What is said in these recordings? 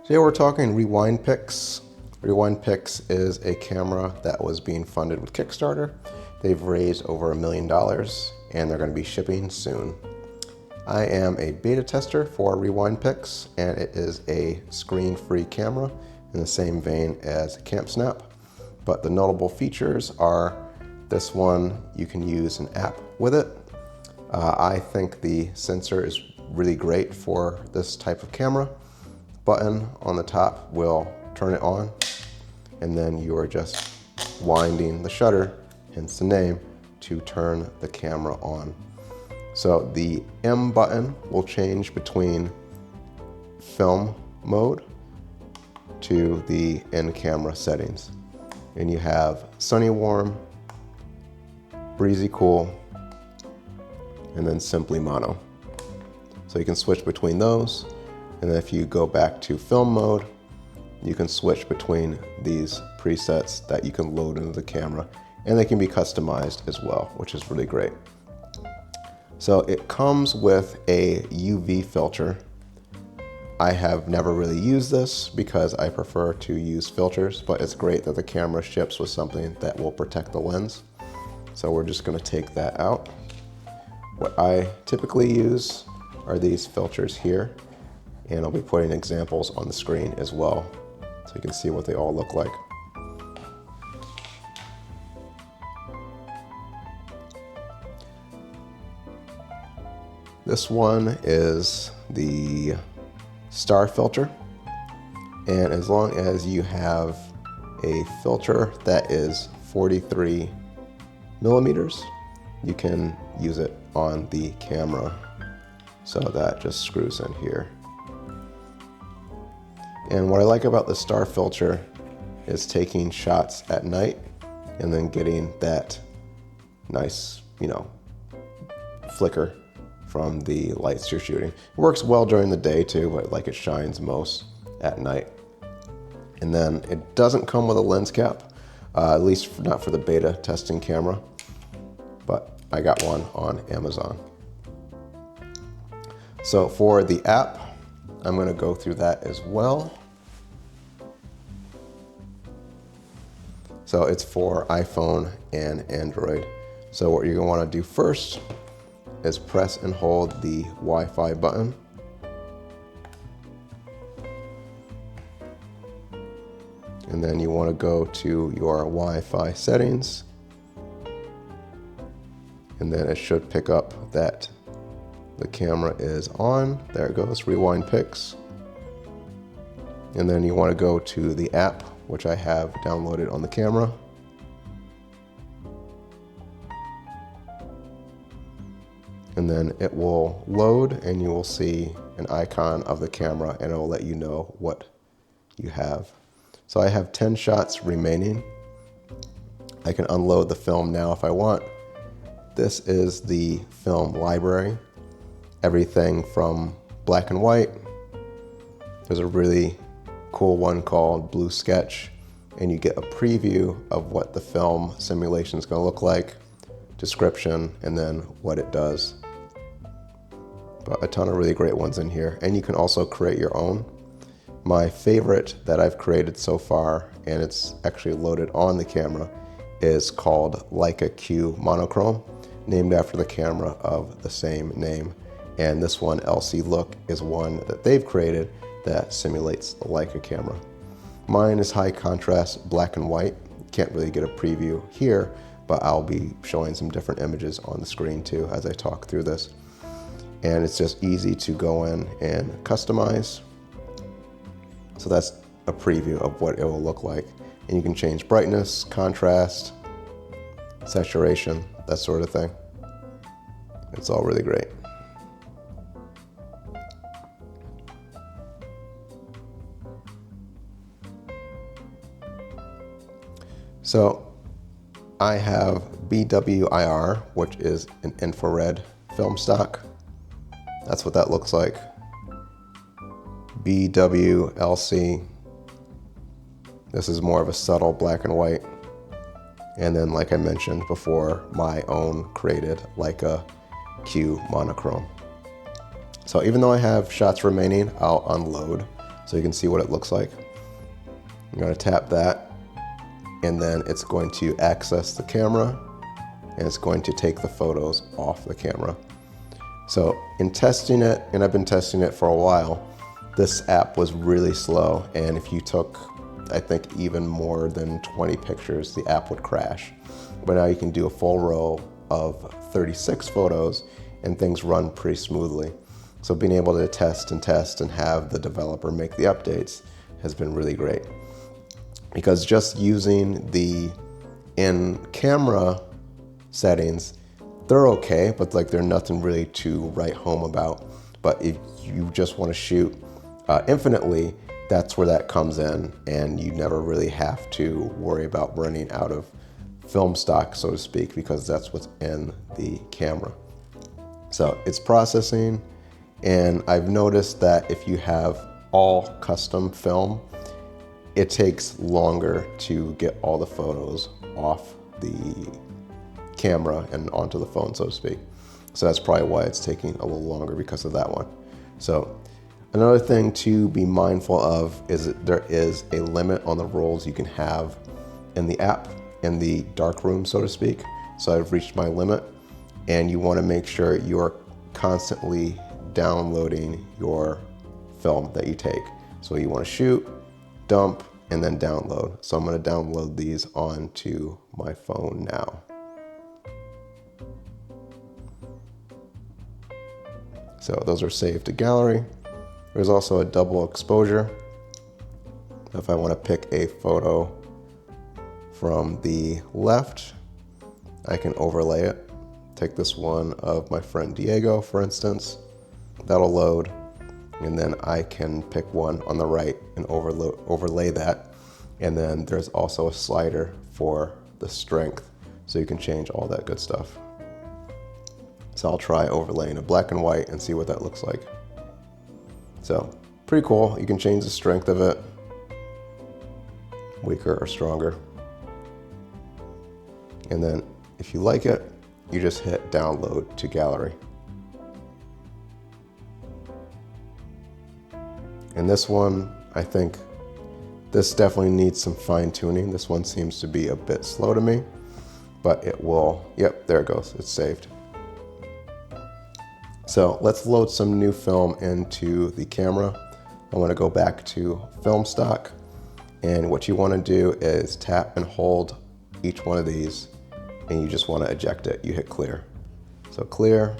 Today we're talking Rewindpix. Rewindpix is a camera that was being funded with Kickstarter. They've raised over $1 million and they're going to be shipping soon. I am a beta tester for Rewindpix, and it is a screen-free camera in the same vein as CampSnap. But the notable features are this one, you can use an app with it. I think the sensor is really great for this type of camera. Button on the top will turn it on, and then you are just winding the shutter, hence the name, to turn the camera on. So the M button will change between film mode to the in-camera settings. And you have sunny warm, breezy cool, and then simply mono. So you can switch between those. And then if you go back to film mode, you can switch between these presets that you can load into the camera, and they can be customized as well, which is really great. So it comes with a UV filter. I have never really used this because I prefer to use filters, but it's great that the camera ships with something that will protect the lens. So we're just gonna take that out. What I typically use are these filters here, and I'll be putting examples on the screen as well, so you can see what they all look like. This one is the star filter, and as long as you have a filter that is 43 millimeters, you can use it on the camera. So that just screws in here. And what I like about the star filter is taking shots at night and then getting that nice, flicker from the lights you're shooting. It works well during the day too, but like it shines most at night. And then it doesn't come with a lens cap, at least not for the beta testing camera, but I got one on Amazon. So for the app, I'm going to go through that as well. So it's for iPhone and Android. So what you're going to want to do first is press and hold the Wi-Fi button. And then you want to go to your Wi-Fi settings. And then it should pick up that the camera is on. There it goes, Rewindpix. And then you want to go to the app, which I have downloaded on the camera. And then it will load and you will see an icon of the camera, and it will let you know what you have. So I have 10 shots remaining. I can unload the film now if I want. This is the film library. Everything from black and white. There's a really cool one called Blue Sketch, and you get a preview of what the film simulation is going to look like, description, and then what it does. But a ton of really great ones in here, and you can also create your own. My favorite that I've created so far, and it's actually loaded on the camera, is called Leica Q Monochrome, named after the camera of the same name. And this one, LC Look, is one that they've created that simulates the Leica camera. Mine is high contrast black and white. Can't really get a preview here, but I'll be showing some different images on the screen too as I talk through this. And it's just easy to go in and customize. So that's a preview of what it will look like. And you can change brightness, contrast, saturation, that sort of thing. It's all really great. So I have BWIR, which is an infrared film stock. That's what that looks like. BWLC. This is more of a subtle black and white. And then, like I mentioned before, my own created Leica Q monochrome. So even though I have shots remaining, I'll unload so you can see what it looks like. I'm going to tap that, and then it's going to access the camera, and it's going to take the photos off the camera. So in testing it, and I've been testing it for a while, this app was really slow, and if you took, I think, even more than 20 pictures, the app would crash. But now you can do a full row of 36 photos and things run pretty smoothly. So being able to test and have the developer make the updates has been really great. Because just using the in-camera settings, they're okay, but like they're nothing really to write home about. But if you just want to shoot infinitely, that's where that comes in, and you never really have to worry about running out of film stock, so to speak, because that's what's in the camera. So it's processing, and I've noticed that if you have all custom film, it takes longer to get all the photos off the camera and onto the phone, so to speak. So that's probably why it's taking a little longer, because of that one. So another thing to be mindful of is that there is a limit on the roles you can have in the app, in the dark room, so to speak. So I've reached my limit, and you want to make sure you are constantly downloading your film that you take. So you want to shoot, dump, and then download. So I'm going to download these onto my phone now. So those are saved to gallery. There's also a double exposure. If I want to pick a photo from the left, I can overlay it. Take this one of my friend Diego, for instance. That'll load. And then I can pick one on the right and overlay that. And then there's also a slider for the strength, so you can change all that good stuff. So I'll try overlaying a black and white and see what that looks like. So pretty cool. You can change the strength of it, weaker or stronger. And then if you like it, you just hit download to gallery. And this one, I think this definitely needs some fine tuning. This one seems to be a bit slow to me, but it will, yep, there it goes, it's saved. So let's load some new film into the camera. I want to go back to film stock, and what you want to do is tap and hold each one of these, and you just want to eject it. You hit clear. So clear,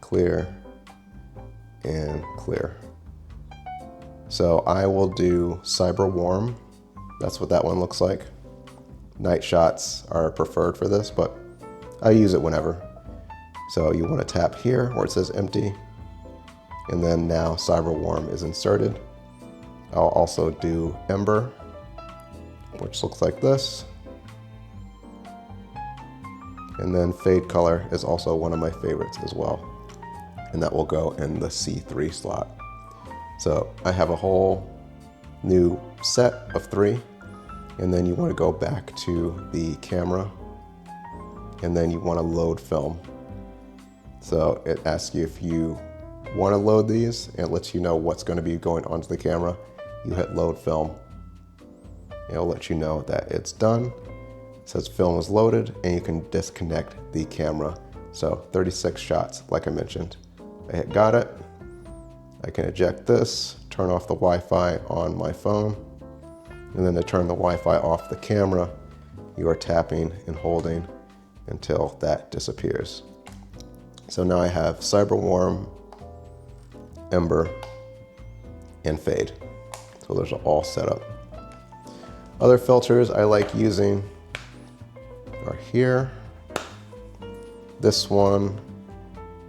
clear, and clear. So I will do cyber warm. That's what that one looks like. Night shots are preferred for this, but I use it whenever. So you want to tap here where it says empty, and then now cyber warm is inserted. I'll also do ember, which looks like this. And then fade color is also one of my favorites as well. And that will go in the C3 slot. So I have a whole new set of 3, and then you want to go back to the camera, and then you want to load film. So it asks you if you want to load these, and it lets you know what's going to be going onto the camera. You hit load film. It'll let you know that it's done. It says film is loaded, and you can disconnect the camera. So 36 shots, like I mentioned. I hit got it. I can eject this, turn off the Wi-Fi on my phone, and then to turn the Wi-Fi off the camera, you are tapping and holding until that disappears. So now I have cyber warm, ember, and fade. So those are all set up. Other filters I like using are here. This one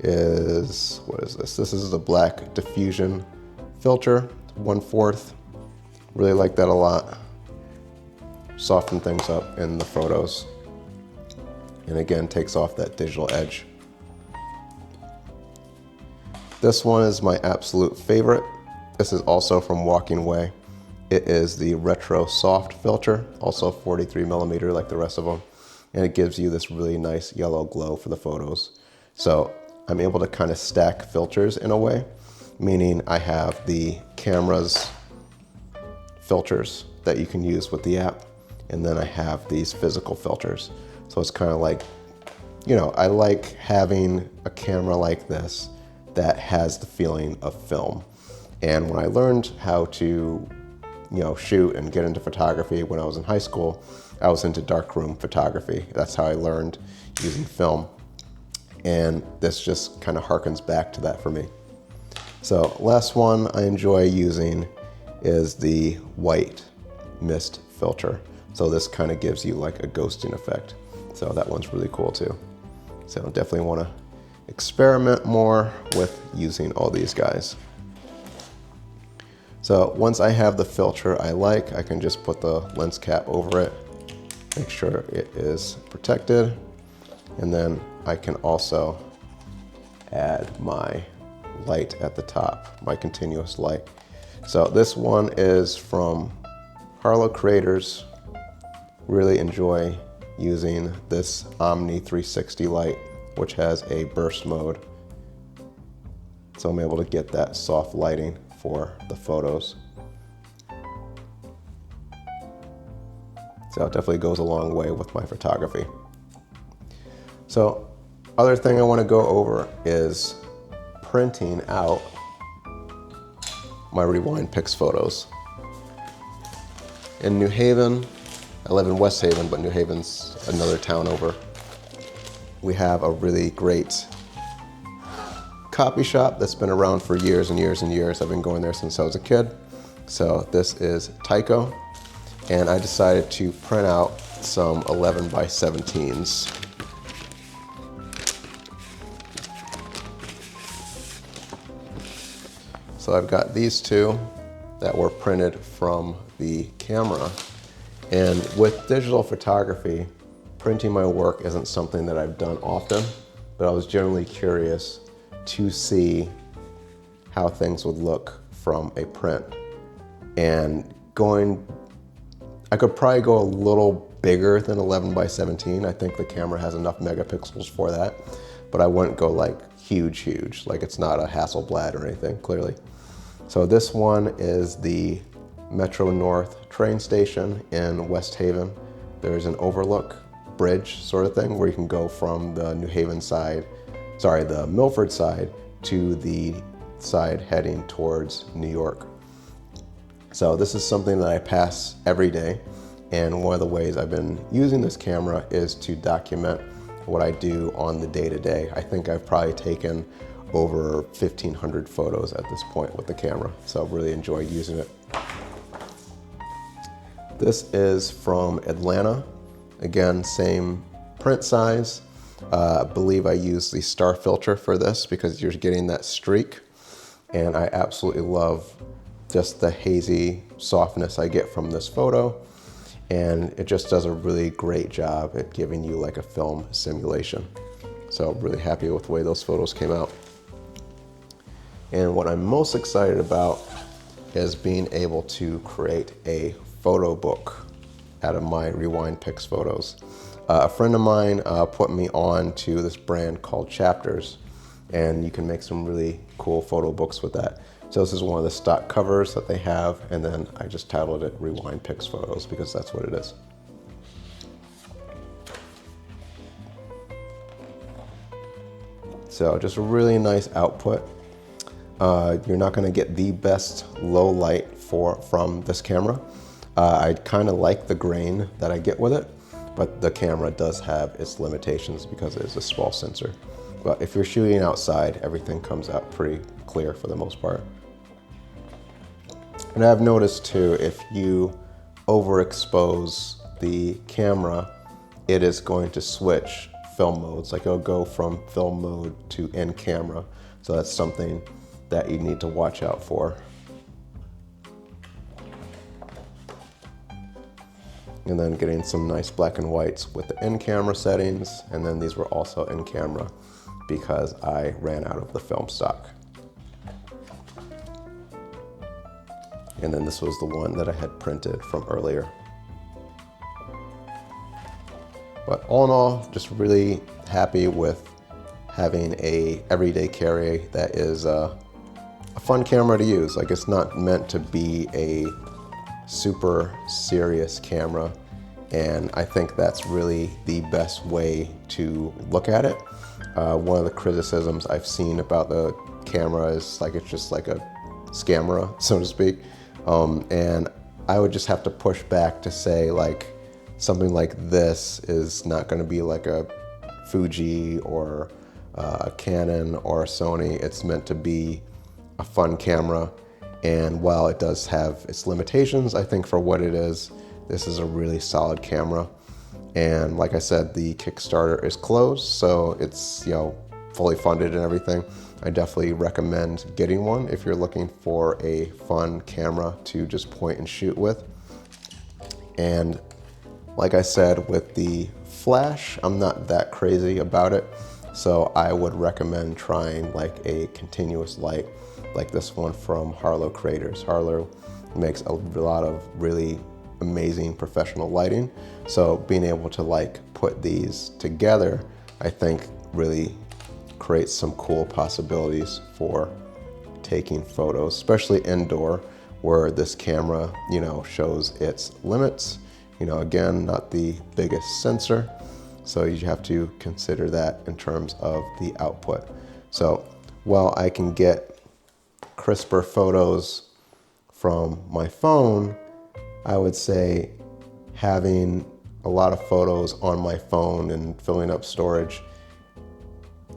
is, what is this? This is the black diffusion filter, 1/4. Really like that a lot. Soften things up in the photos. And again, takes off that digital edge. This one is my absolute favorite. This is also from Walking Away. It is the retro soft filter, also 43mm like the rest of them. And it gives you this really nice yellow glow for the photos. So I'm able to kind of stack filters in a way meaning I have the camera's filters that you can use with the app, and then I have these physical filters. So it's kind of like, you know, I like having a camera like this that has the feeling of film. And when I learned how to, you know, shoot and get into photography when I was in high school, I was into darkroom photography. That's how I learned using film. And this just kind of harkens back to that for me. So last one I enjoy using is the white mist filter. So this kind of gives you like a ghosting effect. So that one's really cool too. So definitely want to experiment more with using all these guys. So once I have the filter I like, I can just put the lens cap over it, make sure it is protected, and then I can also add my light at the top, my continuous light. So this one is from Harlow Creators. Really enjoy using this Omni 360 light, which has a burst mode. So I'm able to get that soft lighting for the photos. So it definitely goes a long way with my photography. So other thing I want to go over is printing out my Rewindpix photos. In New Haven, I live in West Haven, but New Haven's another town over. We have a really great copy shop that's been around for years and years and years. I've been going there since I was a kid. So this is Tycho, and I decided to print out some 11 by 17s. So I've got these two that were printed from the camera. And with digital photography, printing my work isn't something that I've done often, but I was generally curious to see how things would look from a print. And I could probably go a little bigger than 11 by 17. I think the camera has enough megapixels for that, but I wouldn't go like huge, like it's not a Hasselblad or anything, clearly. So this one is the Metro North train station in West Haven. There's an overlook bridge sort of thing where you can go from the New Haven side, the Milford side, to the side heading towards New York. So this is something that I pass every day, and one of the ways I've been using this camera is to document what I do on the day-to-day. I think I've probably taken over 1,500 photos at this point with the camera, so I've really enjoyed using it. This is from Atlanta. Again, same print size. I believe I use the star filter for this because you're getting that streak, and I absolutely love just the hazy softness I get from this photo, and it just does a really great job at giving you like a film simulation. So I'm really happy with the way those photos came out. And what I'm most excited about is being able to create a photo book out of my Rewindpix photos. A friend of mine put me on to this brand called Chapters, and you can make some really cool photo books with that. So this is one of the stock covers that they have, and then I just titled it Rewindpix Photos because that's what it is. So just a really nice output. You're not going to get the best low light from this camera. I kind of like the grain that I get with it, but the camera does have its limitations because it is a small sensor. But if you're shooting outside, everything comes out pretty clear for the most part. And I've noticed too, if you overexpose the camera, it is going to switch film modes. Like it'll go from film mode to in camera. So that's something that you need to watch out for. And then getting some nice black and whites with the in-camera settings. And then these were also in camera because I ran out of the film stock. And then this was the one that I had printed from earlier. But all in all, just really happy with having a everyday carry that is a fun camera to use. Like, it's not meant to be a super serious camera, and I think that's really the best way to look at it. One of the criticisms I've seen about the camera is like it's just like a scamera, so to speak, and I would just have to push back to say like something like this is not going to be like a Fuji or a Canon or a Sony. It's meant to be a fun camera, and while it does have its limitations, I think for what it is, this is a really solid camera. And like I said, the Kickstarter is closed, so it's, you know, fully funded and everything. I definitely recommend getting one if you're looking for a fun camera to just point and shoot with. And like I said, with the flash, I'm not that crazy about it, so I would recommend trying like a continuous light like this one from Harlow Creators. Harlow makes a lot of really amazing professional lighting, so being able to like put these together, I think really creates some cool possibilities for taking photos, especially indoor, where this camera, you know, shows its limits. You know, again, not the biggest sensor, so you have to consider that in terms of the output. So while I can get crisper photos from my phone, I would say having a lot of photos on my phone and filling up storage,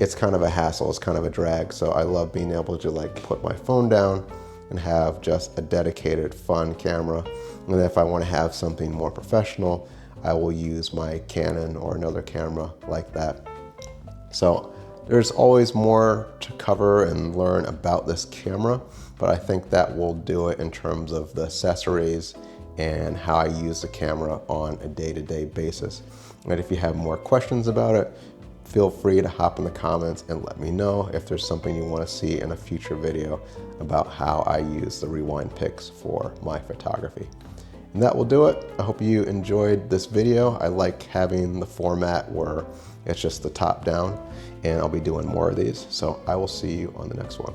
it's kind of a hassle, it's kind of a drag. So I love being able to like put my phone down and have just a dedicated fun camera. And if I want to have something more professional, I will use my Canon or another camera like that. So there's always more to cover and learn about this camera, but I think that will do it in terms of the accessories and how I use the camera on a day-to-day basis. And if you have more questions about it, feel free to hop in the comments and let me know if there's something you want to see in a future video about how I use the Rewindpix for my photography. And that will do it. I hope you enjoyed this video. I like having the format where it's just the top down, and I'll be doing more of these. So I will see you on the next one.